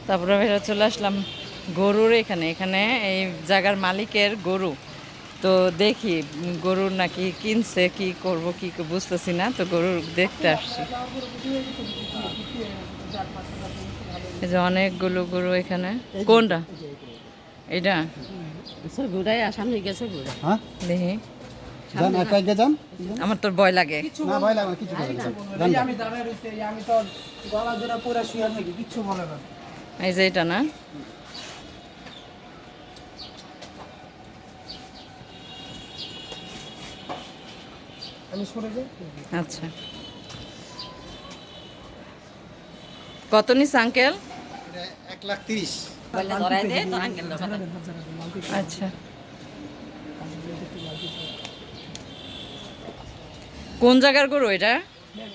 তারপরে আমরা চলে আসলাম গরুর এখানে এখানে এই জায়গার মালিকের গরু। তো দেখি গরুর নাকি কিনছে, কি করব কি বুঝতেছি না, তো গরু দেখতে আসছি। এই যে অনেকগুলো গরু এখানে। কোনটা এটা? সামনে গেছে হ্যাঁ দেখি। যান একা একা যান আমার তোর ভয় লাগে। না ভয় লাগে না কিছু বলে না যান আমি দাঁড়ায় রইছি আমি তো গলা জোড়া পুরা শুয়ে থাকি কিচ্ছু বলে না এই যে এটা না? আমি সরে যাই। আচ্ছা, কত নিস আঙ্কেল? 1,30,000 আচ্ছা, কোন জায়গার গরু এটা?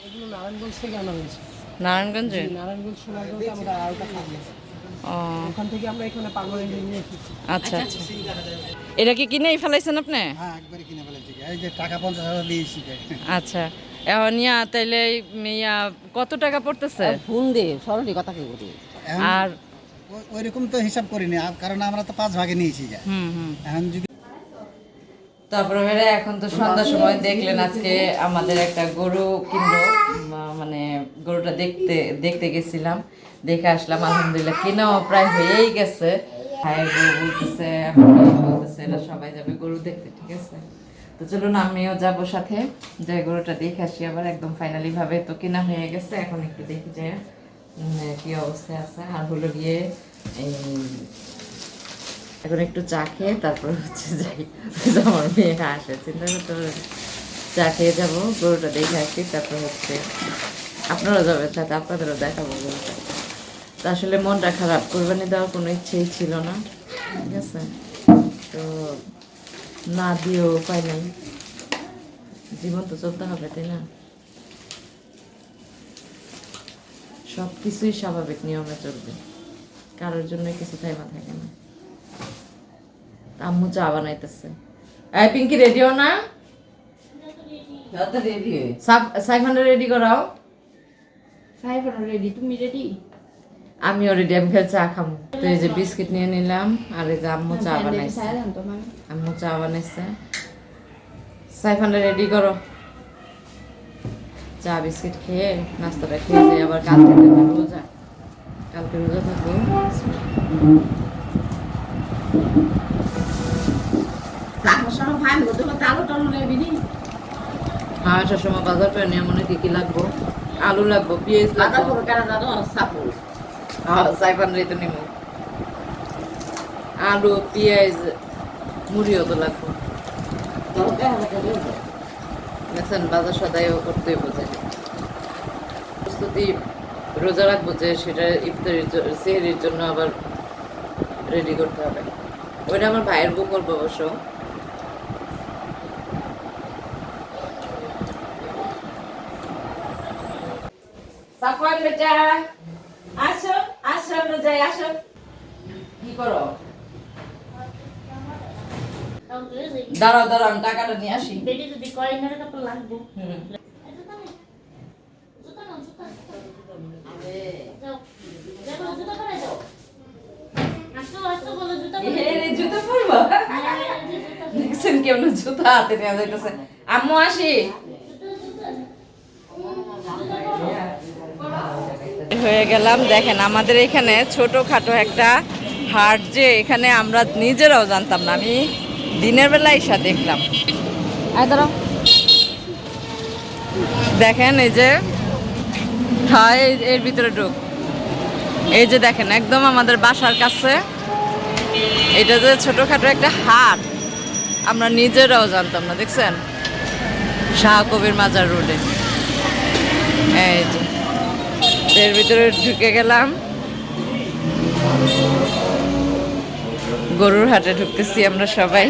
এগুলো নারায়ণগঞ্জ থেকে আনা হয়েছে। নারায়ণগঞ্জে? নারায়ণগঞ্জ সোনারগঞ্জ আমাদের আরেকটা ফার্ম আছে, ও ওখান থেকে আমরা এখানে পার্মানেন্ট নিয়ে এসেছি। আচ্ছা আচ্ছা। এটা কি কিনেই ফেলাইছেন আপনি? হ্যাঁ একবারে কিনে ফেলেছি এই যে টাকা 50,000 দিয়েছি আচ্ছা, এখন ইয়া তাইলে ইয়া কত টাকা পড়তেছে? ফোন দে সরলি কথা কি বলি আর ওইরকম তো হিসাব করিনি কারণ আমরা তো 5 ভাগে নিয়েছি হুম। এখন যদি তারপরে মেরে এখন তো সন্ধ্যার সময় দেখলেন আজকে আমাদের একটা গরু কিনলো, মানে গরুটা দেখতে দেখতে গেছিলাম, দেখে আসলাম। আলহামদুলিল্লাহ কেনাও প্রায় হয়েই গেছে। ভাইয়ের বউ বলতেছে, আমার মেয়ে বলতেছে এরা সবাই যাবে গরু দেখতে, ঠিক আছে? তো চলুন আমিও যাবো সাথে, যাই গরুটা দেখে আসি আবার। একদম ফাইনালি ভাবে তো কেনা হয়ে গেছে, এখন একটু দেখি যে কি অবস্থায় আছে। আর হলো গিয়ে এই এখন একটু চা খেয়ে তারপর হচ্ছে যাই, আমার মেয়ে আসে, চিন্তা করতে পারে চা খেয়ে যাবো, গরুটা দেখে আসি, তারপর হচ্ছে আপনারা যাবেন সাথে, আপনাদেরও দেখাবো গরুটা। তো আসলে মনটা খারাপ, কোরবানি দেওয়ার কোনো ইচ্ছেই ছিল না, ঠিক আছে? তো না দিয়েও উপায় নাই, জীবন তো চলতে হবে, তাই না? সব কিছুই স্বাভাবিক নিয়মে চলবে, কারোর জন্য কিছু থাইমা থাকে না। আম্মু চা বানাইতেছে। এই পিঙ্কি রেডিও না? রেডি সাইফানটা রেডি করাও। সাইফার রেডি তুমি রেডি আমিও রেডি, আমি খেলে চা খাবো। তো এই যে বিস্কিট নিয়ে নিলাম, আর এই যে আম্মু চা বানাইছে, আম্মু চা বানাইছে। সাইফানটা রেডি করো, চা বিস্কিট খেয়ে নাস্তাটা খেয়ে যাই, আবার কালকে থেকে রোজা, কালকে রোজা থাকবো। হ্যাঁ, আসার সময় বাজার করে নিয়ে মনে কি লাগবো, আলু লাগবো, পেঁয়াজ লাগবো, সাইফান রে তো নিমু, আলু পেঁয়াজ মুড়িও তো লাগবো। দেখছেন বাজার সদাইও করতে বোঝে প্রস্তুতি, রোজা রাখবো যে সেটা ইফতারির সেহরির জন্য আবার রেডি করতে হবে। ওইটা আমার ভাইয়ের বউ করবো অবশ্য। সাফওয়ান বেটা আসো আসো, আমরা যাই, আসো। কি করো? দাঁড়াও দাঁড়াও, আমি টাকাটা নিয়ে আসি। হুম। জুতো পরবো? দেখছেন কেমন জুতা হাতে নেওয়া যাইতেছে। আম্মু আসি। হয়ে গেলাম। দেখেন আমাদের এখানে ছোটখাটো একটা হাট, যে এখানে আমরা নিজেরাও জানতাম না, আমি দিনের বেলা এসে দেখলাম। দেখেন এই যে হ্যাঁ, এর ভিতরে ঢুক, এই যে দেখেন একদম আমাদের বাসার কাছে এটা যে ছোটখাটো একটা হাট, আমরা নিজেরাও জানতাম না, দেখছেন? শাহ কবির মাজার রোডে, এই যে এর ভিতরে ঢুকে গেলাম, গরুর হাটে ঢুকতেছি আমরা সবাই।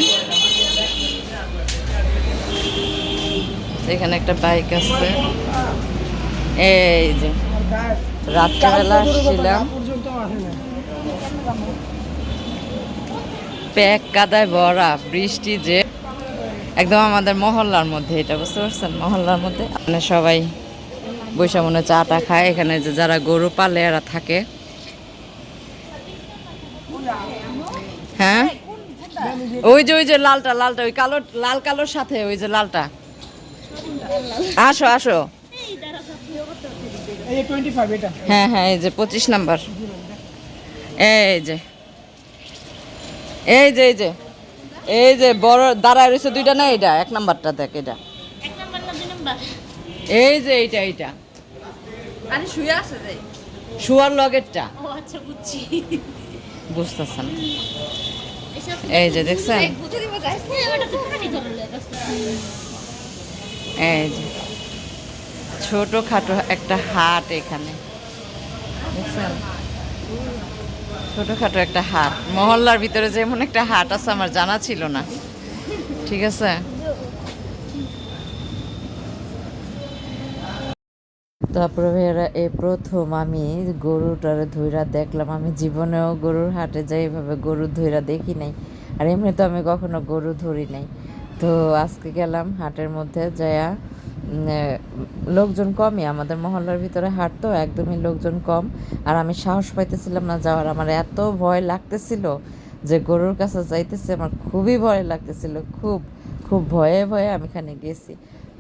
এখানে একটা বাইক আছে, এই যে রাত্রেবেলা আসছিলাম, প্যাক কাদায় ভরা, বৃষ্টি যে একদম আমাদের মহল্লার মধ্যে, এটা বুঝতে পারছেন? মহল্লার মধ্যে মানে সবাই বৈশা মনে চাটা খায়, এখানে যে যারা গরু পালে এরা থাকে। হ্যাঁ ওই যে লালটা ওই কালো লাল কালোর সাথে ওই যে লালটা আসো আসো এই যে 25 এটা হ্যাঁ এই যে 25 নাম্বার এই যে বড় দাঁড়ায় রয়েছে দুইটা না এটা 1 নাম্বারটা দেখ এটা এই যে এইটা আরে শুয়ে আছে রে শুয়ার লগেরটা ও আচ্ছা বুঝছি বুঝতেছেন এই যে দেখছেন বুঝে দিব গাইস এটা তো খানি ধরলে এই যে ছোটখাটো একটা হাট এখানে দেখছেন ছোটখাটো একটা হাট মহল্লার ভিতরে যেমন একটা হাট আছে আমার জানা ছিল না ঠিক আছে তারপরে ভাইয়ারা এই প্রথম আমি গরুটারে ধইরা দেখলাম আমি জীবনেও গরুর হাটে যাই এভাবে গরু ধইরা দেখি নাই আর এমনি তো আমি কখনো গরু ধরি নাই তো আজকে গেলাম হাটের মধ্যে যায়া লোকজন কমই আমাদের মহল্লার ভিতরে হাট তো একদমই লোকজন কম আর আমি সাহস পাইতেছিলাম না যাওয়ার আমার এত ভয় লাগতেছিল যে গরুর কাছে যাইতেছে আমার খুবই ভয় লাগতেছিল খুব ভয়ে আমি এখানে গেছি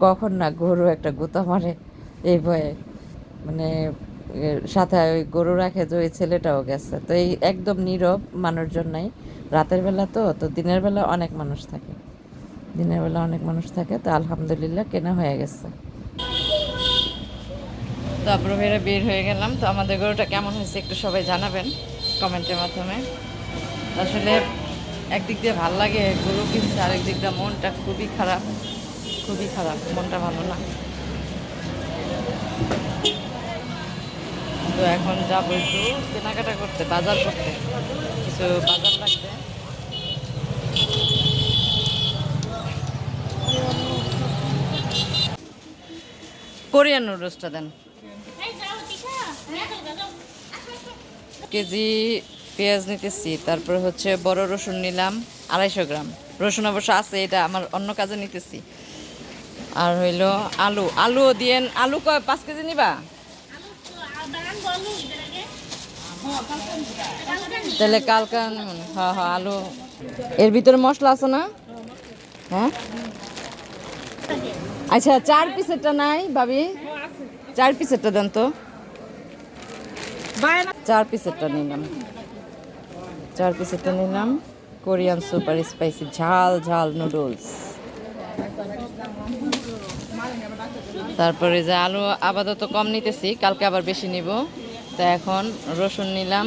কখন না গরু একটা গুতা মারে এই ভয়ে মানে সাথে ওই গরু রাখে যে ওই ছেলেটাও গেছে তো এই একদম নীরব মানুষজন নাই রাতের বেলা তো দিনের বেলা অনেক মানুষ থাকে তো আলহামদুলিল্লাহ কেনা হয়ে গেছে তারপরে ফেরা বের হয়ে গেলাম তো আমাদের গরুটা কেমন হয়েছে একটু সবাই জানাবেন কমেন্টের মাধ্যমে আসলে একদিক দিয়ে ভাল লাগে গরু কিনছে আরেক দিক দিয়ে মনটা খুবই খারাপ মনটা ভালো না তো এখন যাবো একটু কেনাকাটা করতে বাজার করতে কিছু বাজার লাগবে কোরিয়ান নুডলসটা দেন কেজি পেঁয়াজ নিতেছি তারপরে হচ্ছে বড় রসুন নিলাম 250 গ্রাম রসুন অবশ্য আছে এটা আমার অন্য কাজে নিতেছি আর হইলো আলুও দিয়েন আলু 5 কেজি নিবা তাহলে কালকে হ্যাঁ আলু এর ভিতরে মশলা আছে না হ্যাঁ আচ্ছা 4 পিসেরটা নাই ভাবি 4 পিসেরটা দেন তো 4 পিসেরটা নিলাম কোরিয়ান সুপার স্পাইসি ঝাল নুডলস তারপরে যে আলু আপাতত কম নিতেছি কালকে আবার বেশি নিব তো এখন রসুন নিলাম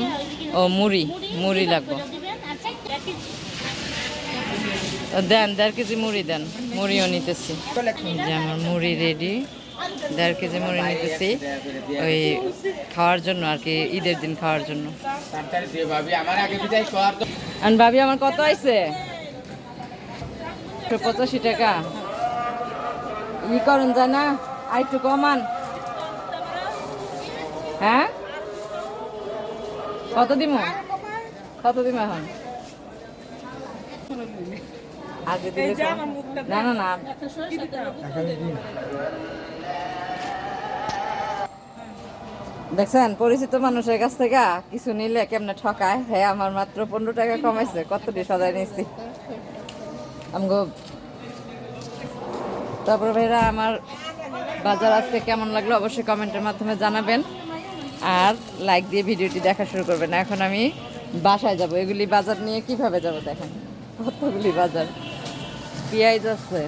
ও মুড়ি লাগবে দেন 1.5 কেজি মুড়ি দেন মুড়িও নিতেছি যে আমার মুড়ি রেডি 1.5 কেজি মুড়ি নিতেছি ওই খাওয়ার জন্য আর কি ঈদের দিন খাওয়ার জন্য আর ভাবি আমার কত আইছে 185 টাকা ই করুন যায় না আর একটু কমান হ্যাঁ কত দিমু এখন আগে দিলে না দেখছেন পরিচিত মানুষের কাছ থেকে কিছু নিলে কেমনে ঠকায় হ্যাঁ আমার মাত্র 15 টাকা কমাইছে কতটি সদাই নিয়েছি আমগো তারপরে ভাইরা আমার বাজার আজকে কেমন লাগলো অবশ্যই কমেন্টের মাধ্যমে জানাবেন আর লাইক দিয়ে ভিডিওটি দেখা শুরু করবেন এখন আমি বাসায় যাব এগুলি বাজার নিয়ে কিভাবে যাব দেখেন কতগুলি বাজার পেঁয়াজ আছে